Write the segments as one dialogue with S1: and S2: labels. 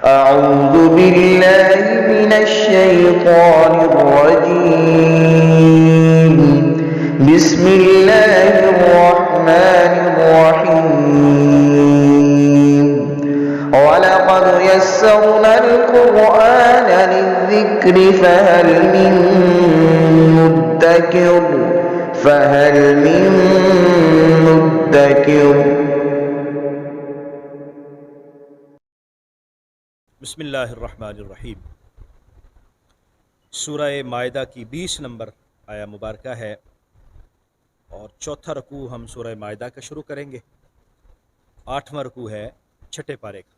S1: أعوذ بالله من الشيطان الرجيم. بسم الله الرحمن الرحيم. ولقد يسرنا القرآن للذكر فهل من مدكر.
S2: بسم اللہ الرحمن الرحیم۔ سورہ مائدہ کی 20 نمبر آیا مبارکہ ہے اور چوتھا رکوع ہم سورہ مائدہ کا شروع کریں گے۔ 8واں رکوع ہے چھٹے پارے کا۔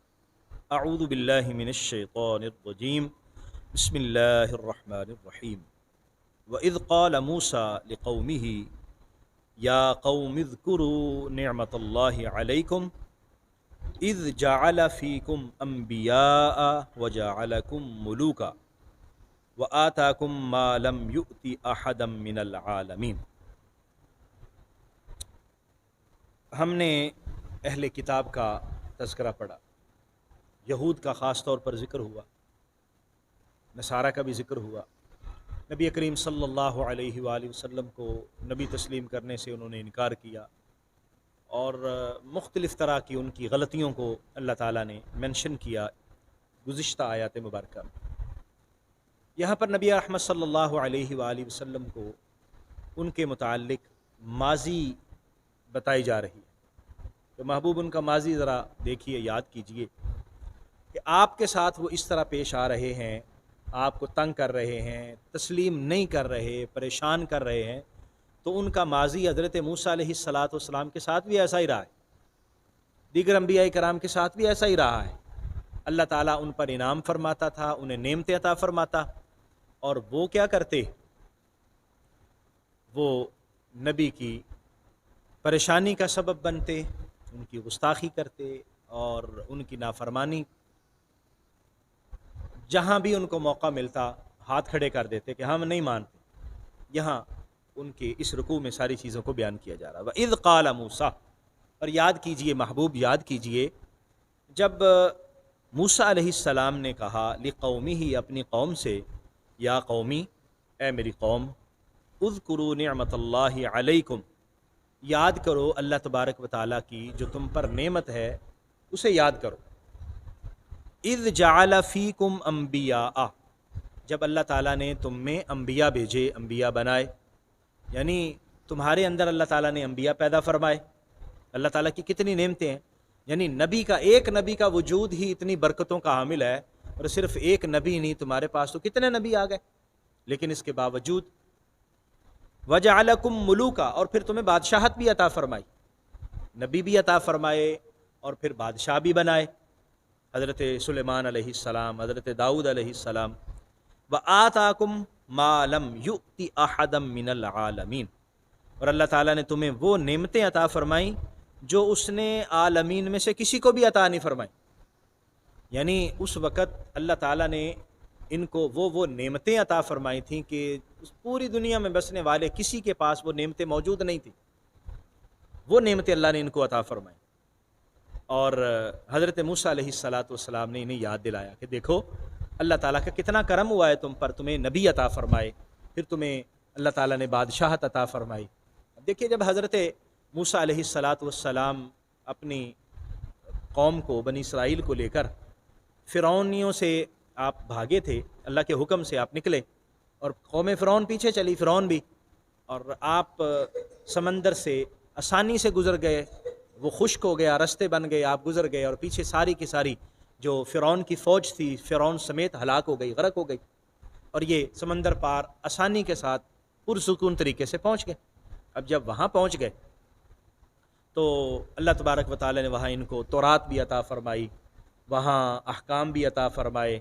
S2: اعوذ باللہ من الشیطان الرجیم، بسم اللہ الرحمن الرحیم۔ وَإِذْ قَالَ مُوسَىٰ لِقَوْمِهِ يَا قَوْمِ اذْكُرُوا نِعْمَةَ اللَّهِ عَلَيْكُمْ اذ جعل فیکم انبیاء وجعلکم ملوکا وآتاکم ما لم یؤت احدا من العالمین۔ ہم نے اہل کتاب کا تذکرہ پڑھا، یہود کا خاص طور پر ذکر ہوا، نصارہ کا بھی ذکر ہوا۔ نبی کریم صلی اللہ علیہ وآلہ وسلم کو نبی تسلیم کرنے سے انہوں نے انکار کیا، اور مختلف طرح کی ان کی غلطیوں کو اللہ تعالیٰ نے منشن کیا گزشتہ آیات مبارکہ میں۔ یہاں پر نبی احمد صلی اللہ علیہ وآلہ وسلم کو ان کے متعلق ماضی بتائی جا رہی ہے۔ تو محبوب ان کا ماضی ذرا دیکھیے، یاد کیجئے کہ آپ کے ساتھ وہ اس طرح پیش آ رہے ہیں، آپ کو تنگ کر رہے ہیں، تسلیم نہیں کر رہے، پریشان کر رہے ہیں، تو ان کا ماضی حضرت موسیٰ علیہ السلام کے ساتھ بھی ایسا ہی رہا ہے، دیگر انبیاء کرام کے ساتھ بھی ایسا ہی رہا ہے۔ اللہ تعالیٰ ان پر انعام فرماتا تھا، انہیں نعمتیں عطا فرماتا، اور وہ کیا کرتے؟ وہ نبی کی پریشانی کا سبب بنتے، ان کی گستاخی کرتے اور ان کی نافرمانی، جہاں بھی ان کو موقع ملتا ہاتھ کھڑے کر دیتے کہ ہم نہیں مانتے۔ یہاں ان کے اس رکوع میں ساری چیزوں کو بیان کیا جا رہا ہے۔ وَإِذْ قَالَ مُوسَىٰ، اور یاد کیجئے محبوب، یاد کیجئے جب موسیٰ علیہ السلام نے کہا لِقَوْمِهِ، اپنی قوم سے، یا قومی، اے میری قوم، اذکروا نعمت اللہ علیکم، یاد کرو اللہ تبارک و تعالیٰ کی جو تم پر نعمت ہے اسے یاد کرو۔ اذ جعل فیکم انبیاء، جب اللہ تعالیٰ نے تم میں انبیاء بھیجے، انبیاء بنائے، یعنی تمہارے اندر اللہ تعالیٰ نے انبیاء پیدا فرمائے۔ اللہ تعالیٰ کی کتنی نعمتیں ہیں، یعنی نبی کا، ایک نبی کا وجود ہی اتنی برکتوں کا حامل ہے، اور صرف ایک نبی نہیں، تمہارے پاس تو کتنے نبی آ گئے، لیکن اس کے باوجود وجعلکم ملوکا، اور پھر تمہیں بادشاہت بھی عطا فرمائی، نبی بھی عطا فرمائے اور پھر بادشاہ بھی بنائے، حضرت سلیمان علیہ السلام، حضرت داؤد علیہ السلام۔ وآتاکم ما لم یؤت احدا من العالمین، اور اللہ تعالیٰ نے تمہیں وہ نعمتیں عطا فرمائیں جو اس نے عالمین میں سے کسی کو بھی عطا نہیں فرمائی۔ یعنی اس وقت اللہ تعالیٰ نے ان کو وہ نعمتیں عطا فرمائی تھیں کہ اس پوری دنیا میں بسنے والے کسی کے پاس وہ نعمتیں موجود نہیں تھیں، وہ نعمتیں اللہ نے ان کو عطا فرمائیں۔ اور حضرت موسیٰ علیہ السلام نے انہیں یاد دلایا کہ دیکھو اللہ تعالیٰ کا کتنا کرم ہوا ہے تم پر، تمہیں نبی عطا فرمائے، پھر تمہیں اللہ تعالیٰ نے بادشاہت عطا فرمائی۔ دیکھیے جب حضرت موسیٰ علیہ السلام اپنی قوم کو، بنی اسرائیل کو لے کر فرعونیوں سے آپ بھاگے تھے، اللہ کے حکم سے آپ نکلے، اور قوم فرعون پیچھے چلی، فرعون بھی، اور آپ سمندر سے آسانی سے گزر گئے، وہ خشک ہو گیا، رستے بن گئے، آپ گزر گئے، اور پیچھے ساری کی ساری جو فرعون کی فوج تھی فرعون سمیت ہلاک ہو گئی، غرق ہو گئی، اور یہ سمندر پار آسانی کے ساتھ پرسکون طریقے سے پہنچ گئے۔ اب جب وہاں پہنچ گئے تو اللہ تبارک و تعالی نے وہاں ان کو تورات بھی عطا فرمائی، وہاں احکام بھی عطا فرمائے،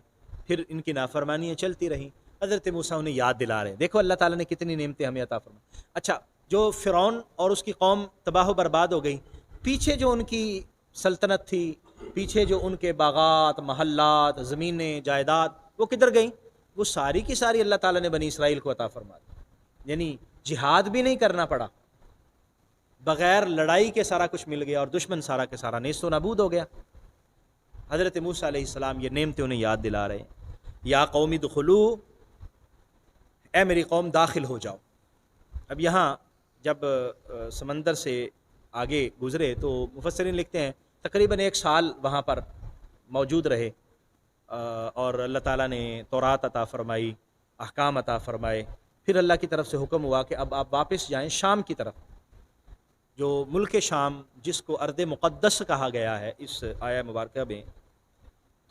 S2: پھر ان کی نافرمانیاں چلتی رہیں۔ حضرت موسیٰ انہیں یاد دلا رہے ہیں، دیکھو اللہ تعالیٰ نے کتنی نعمتیں ہمیں عطا فرمائی۔ اچھا، جو فرعون اور اس کی قوم تباہ و برباد ہو گئی، پیچھے جو ان کی سلطنت تھی، پیچھے جو ان کے باغات، محلات، زمینیں، جائیداد، وہ کدھر گئیں؟ وہ ساری کی ساری اللہ تعالیٰ نے بنی اسرائیل کو عطا فرما دی، یعنی جہاد بھی نہیں کرنا پڑا، بغیر لڑائی کے سارا کچھ مل گیا، اور دشمن سارا کے سارا نیست و نابود ہو گیا۔ حضرت موسیٰ علیہ السلام یہ نعمتیں انہیں یاد دلا رہے ہیں. یا قوم ادخلو، اے میری قوم داخل ہو جاؤ. اب یہاں جب سمندر سے آگے گزرے تو مفسرین لکھتے ہیں تقریباً 1 سال وہاں پر موجود رہے، اور اللہ تعالیٰ نے تورات عطا فرمائی، احکام عطا فرمائے. پھر اللہ کی طرف سے حکم ہوا کہ اب آپ واپس جائیں شام کی طرف، جو ملک شام جس کو ارض مقدس کہا گیا ہے اس آیہ مبارکہ میں،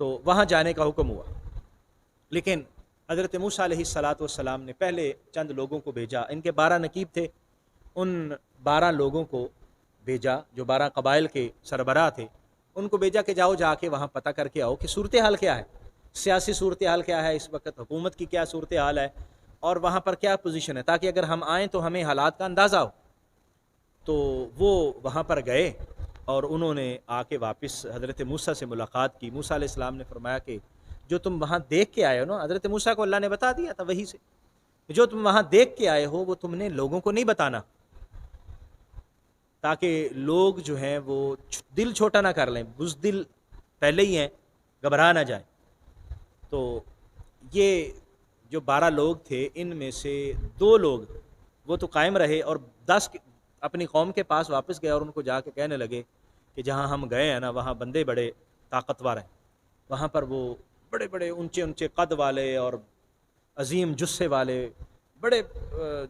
S2: تو وہاں جانے کا حکم ہوا. لیکن حضرت موسیٰ علیہ السلام نے پہلے چند لوگوں کو بھیجا. ان کے 12 نقیب تھے، ان 12 لوگوں کو بھیجا جو 12 قبائل کے سربراہ تھے. ان کو بھیجا کہ جاؤ جا کے وہاں پتہ کر کے آؤ کہ صورتحال کیا ہے، سیاسی صورتحال کیا ہے اس وقت، حکومت کی کیا صورتحال ہے، اور وہاں پر کیا پوزیشن ہے، تاکہ اگر ہم آئیں تو ہمیں حالات کا اندازہ ہو. تو وہ وہاں پر گئے اور انہوں نے آ کے واپس حضرت موسیٰ سے ملاقات کی. موسیٰ علیہ السلام نے فرمایا کہ جو تم وہاں دیکھ کے آئے ہو نا، حضرت موسیٰ کو اللہ نے بتا دیا تھا وہی سے، جو تم وہاں دیکھ کے آئے ہو وہ تم نے لوگوں کو نہیں بتانا، تاکہ لوگ جو ہیں وہ دل چھوٹا نہ کر لیں، بزدل پہلے ہی ہیں، گھبرا نہ جائیں. تو یہ جو 12 لوگ تھے ان میں سے 2 لوگ وہ تو قائم رہے، اور 10 اپنی قوم کے پاس واپس گئے اور ان کو جا کے کہنے لگے کہ جہاں ہم گئے ہیں نا وہاں بندے بڑے طاقتور ہیں، وہاں پر وہ بڑے بڑے اونچے اونچے قد والے اور عظیم جثے والے بڑے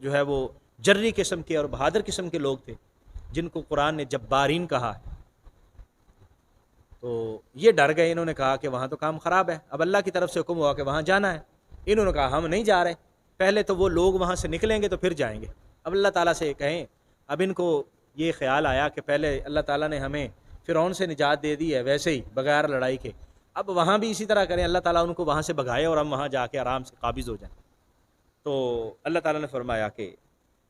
S2: جو ہے وہ جری قسم کے اور بہادر قسم کے لوگ تھے، جن کو قرآن نے جبارین کہا ہے. تو یہ ڈر گئے، انہوں نے کہا کہ وہاں تو کام خراب ہے. اب اللہ کی طرف سے حکم ہوا کہ وہاں جانا ہے. انہوں نے کہا ہم نہیں جا رہے، پہلے تو وہ لوگ وہاں سے نکلیں گے تو پھر جائیں گے. اب اللہ تعالیٰ سے کہیں. اب ان کو یہ خیال آیا کہ پہلے اللہ تعالیٰ نے ہمیں فرعون سے نجات دے دی ہے ویسے ہی بغیر لڑائی کے، اب وہاں بھی اسی طرح کریں، اللہ تعالیٰ ان کو وہاں سے بھگائے اور ہم وہاں جا کے آرام سے قابض ہو جائیں. تو اللہ تعالیٰ نے فرمایا کہ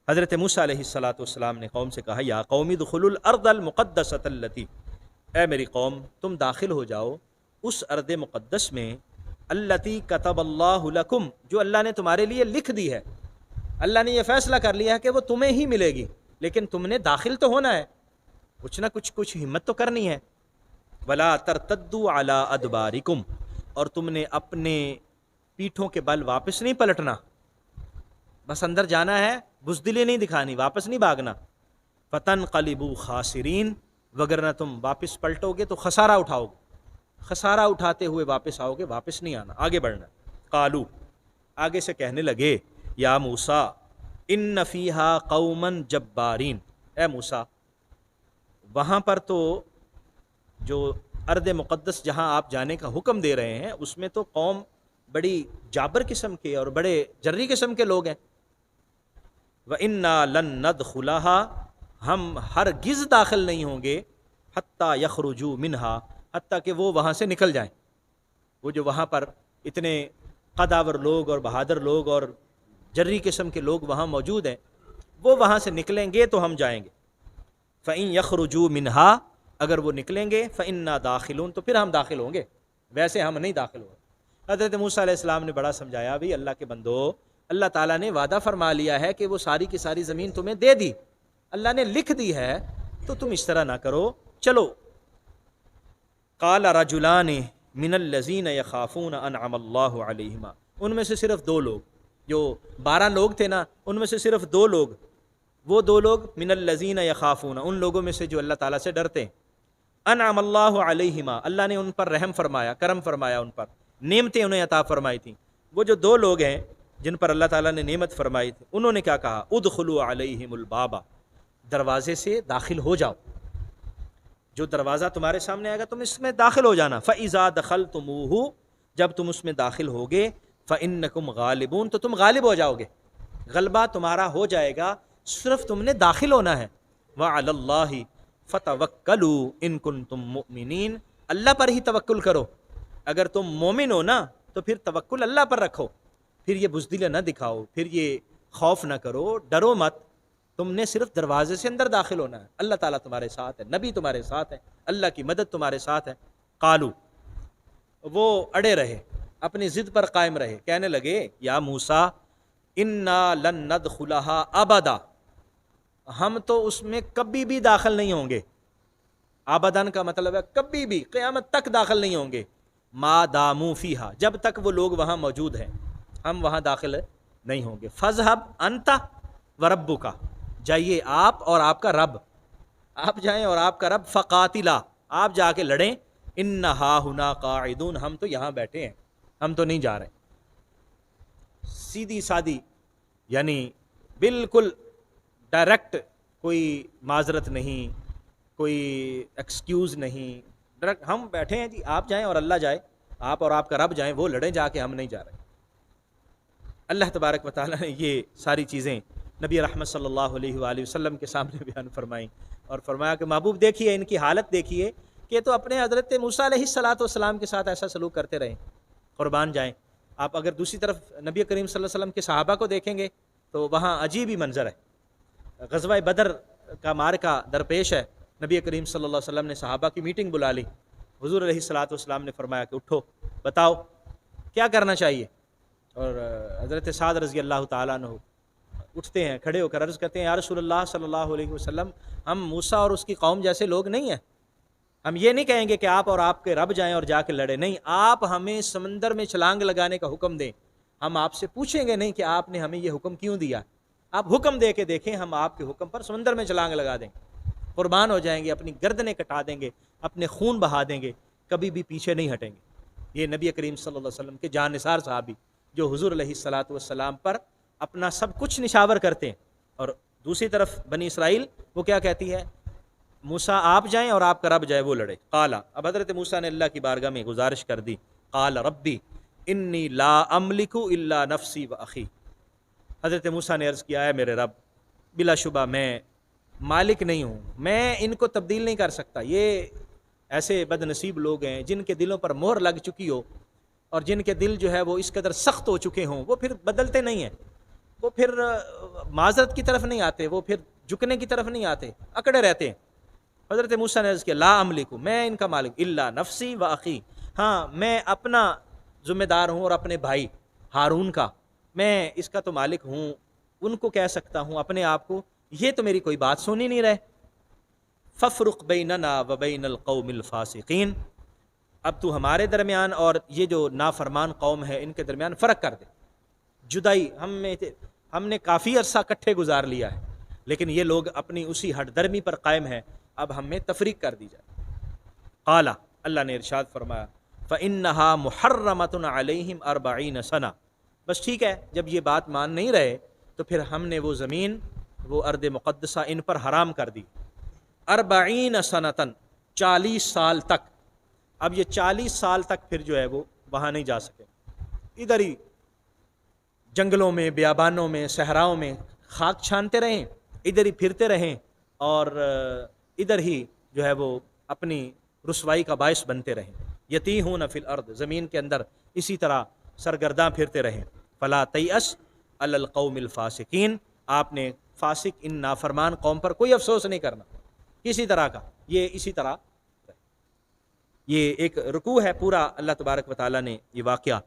S2: حضرت موسیٰ علیہ السلام نے قوم سے کہا یا قوم ادخلوا الارض المقدسۃ التی، اے میری قوم تم داخل ہو جاؤ اس ارض مقدس میں، التی کتب اللہ لکم، جو اللہ نے تمہارے لیے لکھ دی ہے. اللہ نے یہ فیصلہ کر لیا ہے کہ وہ تمہیں ہی ملے گی، لیکن تم نے داخل تو ہونا ہے، کچھ نہ کچھ ہمت تو کرنی ہے. ولا ترتدوا علی ادبارکم، اور تم نے اپنے پیٹھوں کے بل واپس نہیں پلٹنا، بس اندر جانا ہے، بزدلی نہیں دکھانی، واپس نہیں بھاگنا. فتنقلبوا خاسرین، وگرنہ تم واپس پلٹو گے تو خسارہ اٹھاؤ گے، خسارہ اٹھاتے ہوئے واپس آؤ گے، واپس نہیں آنا، آگے بڑھنا. قالو، آگے سے کہنے لگے یا موسیٰ ان فیہا قوما جبارین، اے موسیٰ وہاں پر تو جو ارض مقدس جہاں آپ جانے کا حکم دے رہے ہیں اس میں تو قوم بڑی جابر قسم کے اور بڑے جری قسم کے لوگ ہیں. وَإِنَّا لَن نَّدْخُلَهَا، ہم ہرگز داخل نہیں ہوں گے، حتیٰ یخرجوا منہا، حتیٰ کہ وہ وہاں سے نکل جائیں. وہ جو وہاں پر اتنے قداور لوگ اور بہادر لوگ اور جری قسم کے لوگ وہاں موجود ہیں، وہ وہاں سے نکلیں گے تو ہم جائیں گے. فَإِن يَخْرُجُوا مِنْهَا، اگر وہ نکلیں گے فَإِنَّا دَاخِلُونَ، تو پھر ہم داخل ہوں گے، ویسے ہم نہیں داخل ہوں گے. حضرت موسیٰ علیہ السلام نے بڑا سمجھایا، بھی اللہ کے بندو، اللہ تعالیٰ نے وعدہ فرما لیا ہے کہ وہ ساری کی ساری زمین تمہیں دے دی، اللہ نے لکھ دی ہے، تو تم اس طرح نہ کرو، چلو. قال رجلان من الذین یخافون انعم اللہ علیہما، ان میں سے صرف 2 لوگ، جو 12 لوگ تھے نا ان میں سے صرف 2 لوگ، وہ 2 لوگ من الذین یخافون، ان لوگوں میں سے جو اللہ تعالیٰ سے ڈرتے ہیں، انعم اللہ علیہما، اللہ نے ان پر رحم فرمایا، کرم فرمایا، ان پر نعمتیں انہیں عطا فرمائی تھیں. وہ جو 2 لوگ ہیں جن پر اللہ تعالیٰ نے نعمت فرمائی تھی، انہوں نے کیا کہا، ادخلوا علیہم الباب، دروازے سے داخل ہو جاؤ، جو دروازہ تمہارے سامنے آئے گا تم اس میں داخل ہو جانا. فَإِذَا دَخَلْتُمُوهُ، جب تم اس میں داخل ہوگے، فَإِنَّكُمْ غَالِبُونَ، تو تم غالب ہو جاؤ گے، غلبہ تمہارا ہو جائے گا، صرف تم نے داخل ہونا ہے. وَعَلَى اللَّهِ فَتَوَكَّلُوا إِن كُنتُم مُؤْمِنِينَ، اللہ پر ہی توکل کرو، اگر تم مومن ہو نا تو پھر توکل اللہ پر رکھو، پھر یہ بزدلی نہ دکھاؤ، پھر یہ خوف نہ کرو، ڈرو مت، تم نے صرف دروازے سے اندر داخل ہونا ہے، اللہ تعالیٰ تمہارے ساتھ ہے، نبی تمہارے ساتھ ہے، اللہ کی مدد تمہارے ساتھ ہے. قالو، وہ اڑے رہے، اپنی ضد پر قائم رہے، کہنے لگے یا موسیٰ انا لن ندخلها ابدا، ہم تو اس میں کبھی بھی داخل نہیں ہوں گے، آبادان کا مطلب ہے کبھی بھی قیامت تک داخل نہیں ہوں گے، ما دامو فیہا، جب تک وہ لوگ وہاں موجود ہیں ہم وہاں داخل نہیں ہوں گے۔ فذہب انت وربک، جائیے آپ اور آپ کا رب، آپ جائیں اور آپ کا رب، فقاتلا، آپ جا کے لڑیں، ان ہاہنا قاعدون، ہم تو یہاں بیٹھے ہیں، ہم تو نہیں جا رہے۔ سیدھی سادی، یعنی بالکل ڈائریکٹ، کوئی معذرت نہیں، کوئی ایکسکیوز نہیں، ڈائریکٹ ہم بیٹھے ہیں جی، آپ جائیں اور اللہ جائے، آپ اور آپ کا رب جائیں، وہ لڑیں جا کے، ہم نہیں جا رہے۔ اللہ تبارک و تعالیٰ نے یہ ساری چیزیں نبی رحمت صلی اللہ علیہ وآلہ وسلم کے سامنے بیان فرمائیں، اور فرمایا کہ محبوب دیکھیے ان کی حالت دیکھیے کہ تو اپنے حضرت موسیٰ علیہ السلام کے ساتھ ایسا سلوک کرتے رہیں، قربان جائیں۔ آپ اگر دوسری طرف نبی کریم صلی اللہ علیہ وسلم کے صحابہ کو دیکھیں گے تو وہاں عجیب ہی منظر ہے۔ غزوہ بدر کا معرکہ درپیش ہے، نبی کریم صلی اللہ علیہ وسلم نے صحابہ کی میٹنگ بلا لی، حضور علیہ السلام نے فرمایا کہ اٹھو، بتاؤ کیا کرنا چاہیے، اور حضرت سعد رضی اللہ تعالیٰ عنہ اٹھتے ہیں، کھڑے ہو کر عرض کرتے ہیں، یا رسول اللہ صلی اللہ علیہ وسلم، ہم موسیٰ اور اس کی قوم جیسے لوگ نہیں ہیں، ہم یہ نہیں کہیں گے کہ آپ اور آپ کے رب جائیں اور جا کے لڑیں، نہیں، آپ ہمیں سمندر میں چھلانگ لگانے کا حکم دیں، ہم آپ سے پوچھیں گے نہیں کہ آپ نے ہمیں یہ حکم کیوں دیا، آپ حکم دے کے دیکھیں، ہم آپ کے حکم پر سمندر میں چھلانگ لگا دیں، قربان ہو جائیں گے، اپنی گردنیں کٹا دیں گے، اپنے خون بہا دیں گے، کبھی بھی پیچھے نہیں ہٹیں گے۔ یہ نبی کریم صلی اللہ علیہ وسلم کے جان نثار صحابی جو حضور علیہ السلام پر اپنا سب کچھ نشاور کرتے ہیں، اور دوسری طرف بنی اسرائیل وہ کیا کہتی ہے، موسیٰ آپ جائیں اور آپ کا رب جائے وہ لڑے۔ قالا، اب حضرت موسیٰ نے اللہ کی بارگاہ میں گزارش کر دی، قال ربی انی لا املک الا نفسی و اخی، حضرت موسیٰ نے عرض کیا ہے میرے رب، بلا شبہ میں مالک نہیں ہوں، میں ان کو تبدیل نہیں کر سکتا، یہ ایسے بد نصیب لوگ ہیں جن کے دلوں پر مہر لگ چکی ہو، اور جن کے دل جو ہے وہ اس قدر سخت ہو چکے ہوں، وہ پھر بدلتے نہیں ہیں، وہ پھر معذرت کی طرف نہیں آتے، وہ پھر جھکنے کی طرف نہیں آتے، اکڑے رہتے ہیں۔ حضرت موسیٰ نے عرض کیا، لا املک، میں ان کا مالک، الا نفسی و اخی، ہاں میں اپنا ذمہ دار ہوں اور اپنے بھائی ہارون کا، میں اس کا تو مالک ہوں، ان کو کہہ سکتا ہوں اپنے آپ کو، یہ تو میری کوئی بات سن ہی نہیں رہے۔ ففرق بیننا و بین القوم الفاسقین، اب تو ہمارے درمیان اور یہ جو نافرمان قوم ہے ان کے درمیان فرق کر دے، جدائی، ہم نے کافی عرصہ کٹھے گزار لیا ہے، لیکن یہ لوگ اپنی اسی ہٹ درمی پر قائم ہیں، اب ہم میں تفریق کر دی جائے۔ قالا، اللہ نے ارشاد فرمایا، فإنہا محرمۃ علیہم 40 سنہ، بس ٹھیک ہے، جب یہ بات مان نہیں رہے تو پھر ہم نے وہ زمین، وہ ارض مقدسہ ان پر حرام کر دی، 40 سنۃ، 40 سال تک۔ اب یہ 40 سال تک پھر جو ہے وہ وہاں نہیں جا سکے، ادھر ہی جنگلوں میں، بیابانوں میں، صحراؤں میں خاک چھانتے رہیں، ادھر ہی پھرتے رہیں، اور ادھر ہی جو ہے وہ اپنی رسوائی کا باعث بنتے رہیں، یتیہون فی الارض، زمین کے اندر اسی طرح سرگرداں پھرتے رہیں۔ فلا تیأس علی القوم الفاسقین، آپ نے فاسق ان نافرمان قوم پر کوئی افسوس نہیں کرنا کسی طرح کا، یہ اسی طرح، یہ ایک رکوع ہے پورا، اللہ تبارک و تعالیٰ نے یہ واقعہ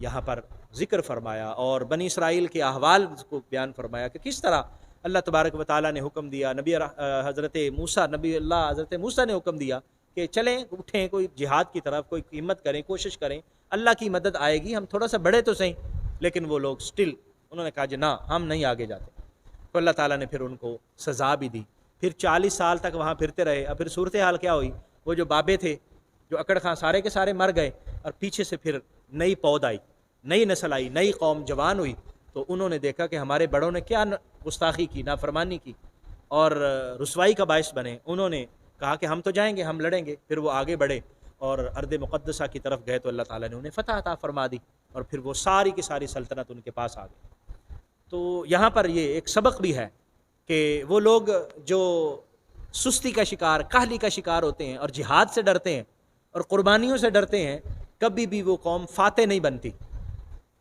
S2: یہاں پر ذکر فرمایا اور بنی اسرائیل کے احوال کو بیان فرمایا کہ کس طرح اللہ تبارک و تعالیٰ نے حکم دیا، حضرت موسیٰ نے حکم دیا کہ چلیں، اٹھیں، کوئی جہاد کی طرف، کوئی ہمت کریں، کوشش کریں، اللہ کی مدد آئے گی، ہم تھوڑا سا بڑھے تو صحیح، لیکن وہ لوگ سٹل انہوں نے کہا جی نہ، ہم نہیں آگے جاتے، تو اللہ تعالیٰ نے پھر ان کو سزا بھی دی، پھر 40 سال تک وہاں پھرتے رہے۔ اب پھر صورتحال کیا ہوئی، وہ جو بابے تھے، جو اکڑ خاں، سارے کے سارے مر گئے، اور پیچھے سے پھر نئی پود آئی، نئی نسل آئی، نئی قوم جوان ہوئی، تو انہوں نے دیکھا کہ ہمارے بڑوں نے کیا گستاخی کی، نافرمانی کی اور رسوائی کا باعث بنے، انہوں نے کہا کہ ہم تو جائیں گے، ہم لڑیں گے، پھر وہ آگے بڑھے اور ارض مقدسہ کی طرف گئے تو اللہ تعالیٰ نے انہیں فتح عطا فرما دی، اور پھر وہ ساری کی ساری سلطنت ان کے پاس آ گئی۔ تو یہاں پر یہ ایک سبق بھی ہے کہ وہ لوگ جو سستی کا شکار، کاہلی کا شکار ہوتے ہیں اور جہاد سے ڈرتے ہیں اور قربانیوں سے ڈرتے ہیں، کبھی بھی وہ قوم فاتح نہیں بنتی۔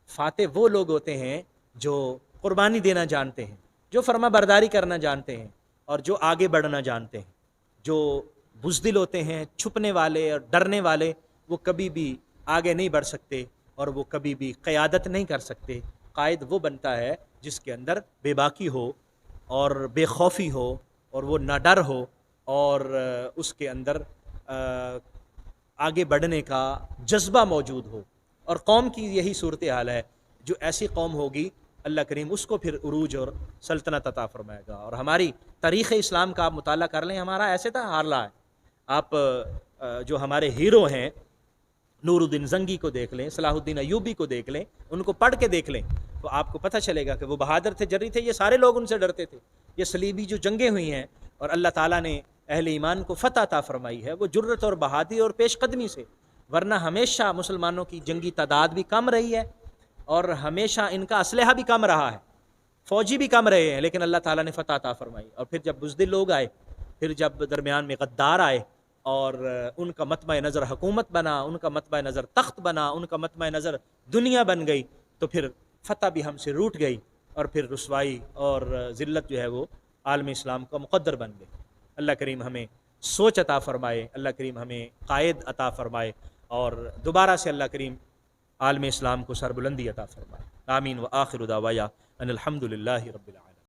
S2: فاتح وہ لوگ ہوتے ہیں جو قربانی دینا جانتے ہیں، جو فرما برداری کرنا جانتے ہیں، اور جو آگے بڑھنا جانتے ہیں۔ جو بزدل ہوتے ہیں، چھپنے والے اور ڈرنے والے، وہ کبھی بھی آگے نہیں بڑھ سکتے اور وہ کبھی بھی قیادت نہیں کر سکتے۔ قائد وہ بنتا ہے جس کے اندر بے باکی ہو اور بے خوفی ہو اور وہ نہ ڈر ہو اور اس کے اندر آگے بڑھنے کا جذبہ موجود ہو. اور قوم کی یہی صورتحال ہے، جو ایسی قوم ہوگی اللہ کریم اس کو پھر عروج اور سلطنت عطا فرمائے گا. اور ہماری تاریخ اسلام کا آپ مطالعہ کر لیں، ہمارا ایسے تھا حال رہا ہے. آپ جو ہمارے ہیرو ہیں، نور الدین زنگی کو دیکھ لیں، صلاح الدین ایوبی کو دیکھ لیں، ان کو پڑھ کے دیکھ لیں تو آپ کو پتہ چلے گا کہ وہ بہادر تھے، جری تھے. یہ سارے لوگ ان سے ڈرتے تھے. یہ صلیبی جو جنگیں ہوئی ہیں اور اللہ تعالیٰ نے اہل ایمان کو فتح عطا فرمائی ہے، وہ جرت اور بہادری اور پیش قدمی سے. ورنہ ہمیشہ مسلمانوں کی جنگی تعداد بھی کم رہی ہے اور ہمیشہ ان کا اسلحہ بھی کم رہا ہے، فوجی بھی کم رہے ہیں، لیکن اللہ تعالیٰ نے فتح عطا فرمائی. اور پھر جب بزدل لوگ آئے، پھر جب درمیان میں غدار آئے اور ان کا مطمع نظر حکومت بنا، ان کا مطمع نظر تخت بنا، ان کا مطمع نظر دنیا بن گئی، تو پھر فتح بھی ہم سے روٹ گئی اور پھر رسوائی اور ذلت جو ہے وہ عالم اسلام کا مقدر بن گئی. اللہ کریم ہمیں سوچ عطا فرمائے، اللہ کریم ہمیں قائد عطا فرمائے اور دوبارہ سے اللہ کریم عالم اسلام کو سربلندی عطا فرمائے. آمین. وآخر دعوایا ان الحمد للہ رب العالمین.